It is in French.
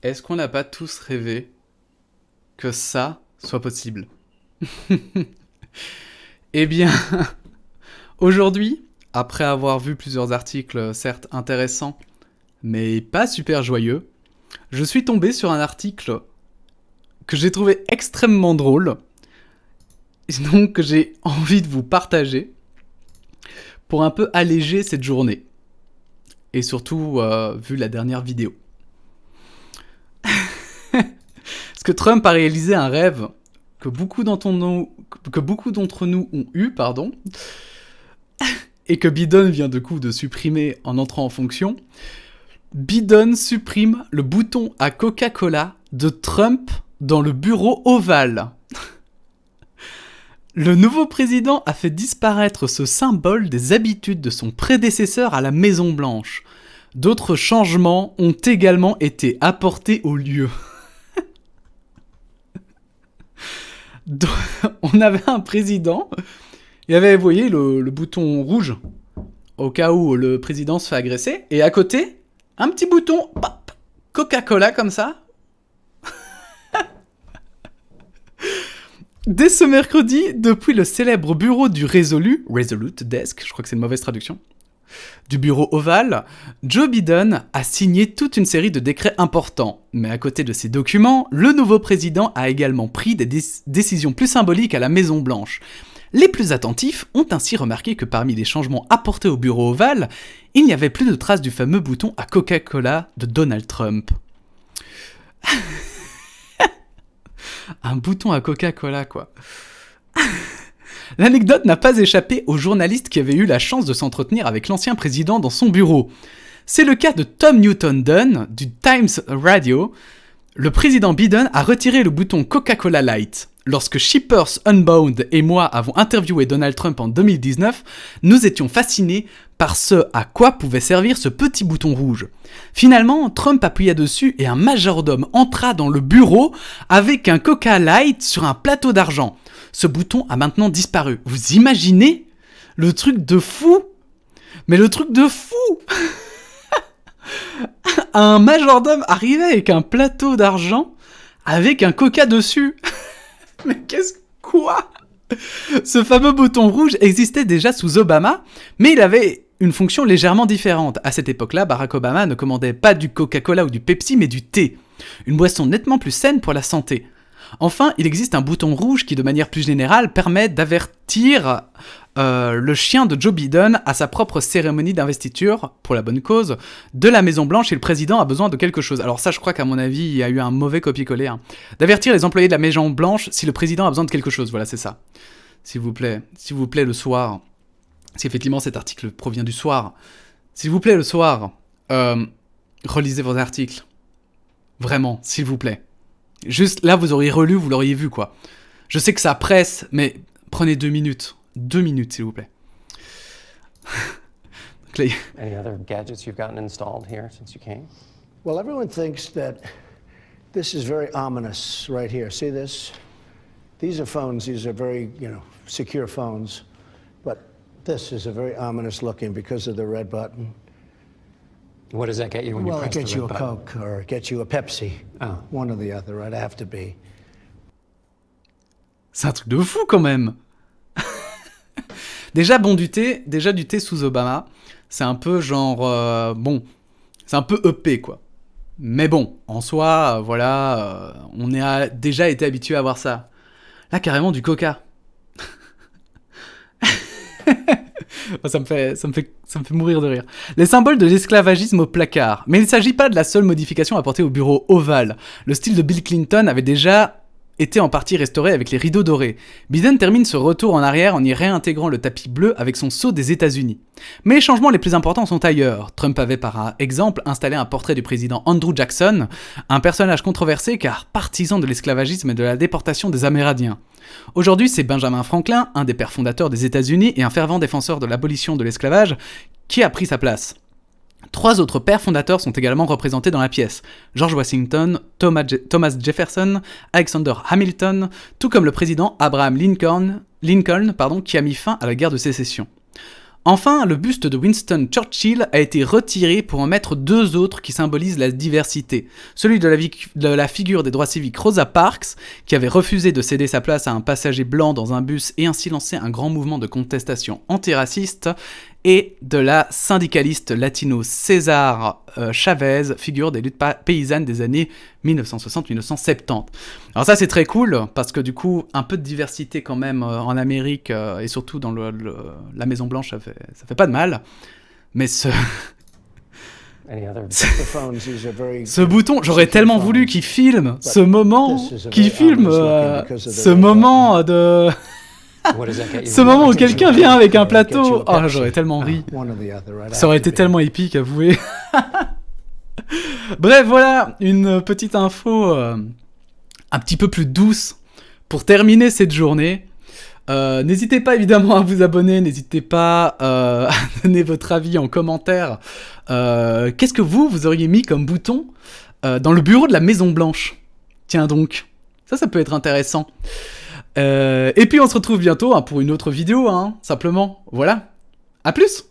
est-ce qu'on n'a pas tous rêvé que ça soit possible? Eh bien, aujourd'hui, après avoir vu plusieurs articles certes intéressants, mais pas super joyeux, je suis tombé sur un article que j'ai trouvé extrêmement drôle, et donc que j'ai envie de vous partager pour un peu alléger cette journée. Et surtout, vu la dernière vidéo. Parce que Trump a réalisé un rêve que beaucoup d'entre nous ont eu, et que Biden vient de coup de supprimer en entrant en fonction. Biden supprime le bouton à Coca-Cola de Trump dans le bureau ovale. Le nouveau président a fait disparaître ce symbole des habitudes de son prédécesseur à la Maison-Blanche. D'autres changements ont également été apportés au lieu. On avait un président, il y avait, vous voyez, le bouton rouge, au cas où le président se fait agresser, et à côté, un petit bouton, pop, Coca-Cola comme ça. Dès ce mercredi, depuis le célèbre bureau du Resolute Desk, je crois que c'est une mauvaise traduction, du bureau ovale, Joe Biden a signé toute une série de décrets importants. Mais à côté de ces documents, le nouveau président a également pris des décisions plus symboliques à la Maison-Blanche. Les plus attentifs ont ainsi remarqué que parmi les changements apportés au bureau ovale, il n'y avait plus de traces du fameux bouton à Coca-Cola de Donald Trump. Un bouton à Coca-Cola, quoi. L'anecdote n'a pas échappé aux journalistes qui avaient eu la chance de s'entretenir avec l'ancien président dans son bureau. C'est le cas de Tom Newton Dunn, du Times Radio. Le président Biden a retiré le bouton Coca-Cola Light. Lorsque Shippers Unbound et moi avons interviewé Donald Trump en 2019, nous étions fascinés par ce à quoi pouvait servir ce petit bouton rouge. Finalement, Trump appuya dessus et un majordome entra dans le bureau avec un Coca Light sur un plateau d'argent. Ce bouton a maintenant disparu. Vous imaginez le truc de fou? Mais le truc de fou! Un majordome arrivait avec un plateau d'argent avec un Coca dessus. Mais quoi? Ce fameux bouton rouge existait déjà sous Obama, mais il avait une fonction légèrement différente. À cette époque-là, Barack Obama ne commandait pas du Coca-Cola ou du Pepsi, mais du thé. Une boisson nettement plus saine pour la santé. Enfin, il existe un bouton rouge qui, de manière plus générale, permet d'avertir le chien de Joe Biden à sa propre cérémonie d'investiture, pour la bonne cause, de la Maison-Blanche et le président a besoin de quelque chose. Alors ça, je crois qu'à mon avis, il y a eu un mauvais copier-coller. D'avertir les employés de la Maison-Blanche si le président a besoin de quelque chose. Voilà, c'est ça. S'il vous plaît, le soir, si effectivement cet article provient du soir, s'il vous plaît, le soir, relisez vos articles. Vraiment, s'il vous plaît. Juste, là, vous auriez relu, vous l'auriez vu, quoi. Je sais que ça presse, mais prenez 2 minutes. 2 minutes, s'il vous plaît. Any other gadgets you've gotten installed here since you came? Well, everyone thinks that this is very ominous right here. See this? These are phones. These are very, secure phones. But this is a very ominous looking because of the red button. What does that get you when you press the red button? Well, it gets you a Coke or it gets you a Pepsi. Oh. One or the other, right? I have to be. C'est un truc de fou, quand même. Déjà du thé sous Obama, c'est un peu genre, c'est un peu EP, quoi. Mais bon, en soi, on a déjà été habitué à voir ça. Là, carrément du Coca. Ça me fait mourir de rire. Les symboles de l'esclavagisme au placard. Mais il ne s'agit pas de la seule modification apportée au bureau ovale. Le style de Bill Clinton avait déjà été en partie restauré avec les rideaux dorés. Biden termine ce retour en arrière en y réintégrant le tapis bleu avec son sceau des États-Unis. Mais les changements les plus importants sont ailleurs. Trump avait par exemple installé un portrait du président Andrew Jackson, un personnage controversé car partisan de l'esclavagisme et de la déportation des Amérindiens. Aujourd'hui, c'est Benjamin Franklin, un des pères fondateurs des États-Unis et un fervent défenseur de l'abolition de l'esclavage, qui a pris sa place. 3 autres pères fondateurs sont également représentés dans la pièce. George Washington, Thomas Jefferson, Alexander Hamilton, tout comme le président Abraham Lincoln, qui a mis fin à la guerre de sécession. Enfin, le buste de Winston Churchill a été retiré pour en mettre 2 autres qui symbolisent la diversité. Celui de la figure des droits civiques Rosa Parks, qui avait refusé de céder sa place à un passager blanc dans un bus et ainsi lancé un grand mouvement de contestation antiraciste, et de la syndicaliste latino César Chavez, figure des luttes paysannes des années 1960-1970. Alors ça c'est très cool, parce que du coup, un peu de diversité quand même en Amérique, et surtout dans la Maison Blanche, ça fait pas de mal. Mais ce bouton, j'aurais tellement voulu qu'il filme ce moment, de... Ce moment où quelqu'un vient avec un plateau. Oh, j'aurais tellement ri. Ça aurait été tellement épique, avouez. Bref, voilà, une petite info un petit peu plus douce pour terminer cette journée. N'hésitez pas évidemment à vous abonner, n'hésitez pas à donner votre avis en commentaire. Qu'est-ce que vous auriez mis comme bouton dans le bureau de la Maison Blanche? Tiens donc, ça peut être intéressant. Et puis on se retrouve bientôt pour une autre vidéo, simplement. Voilà, à plus!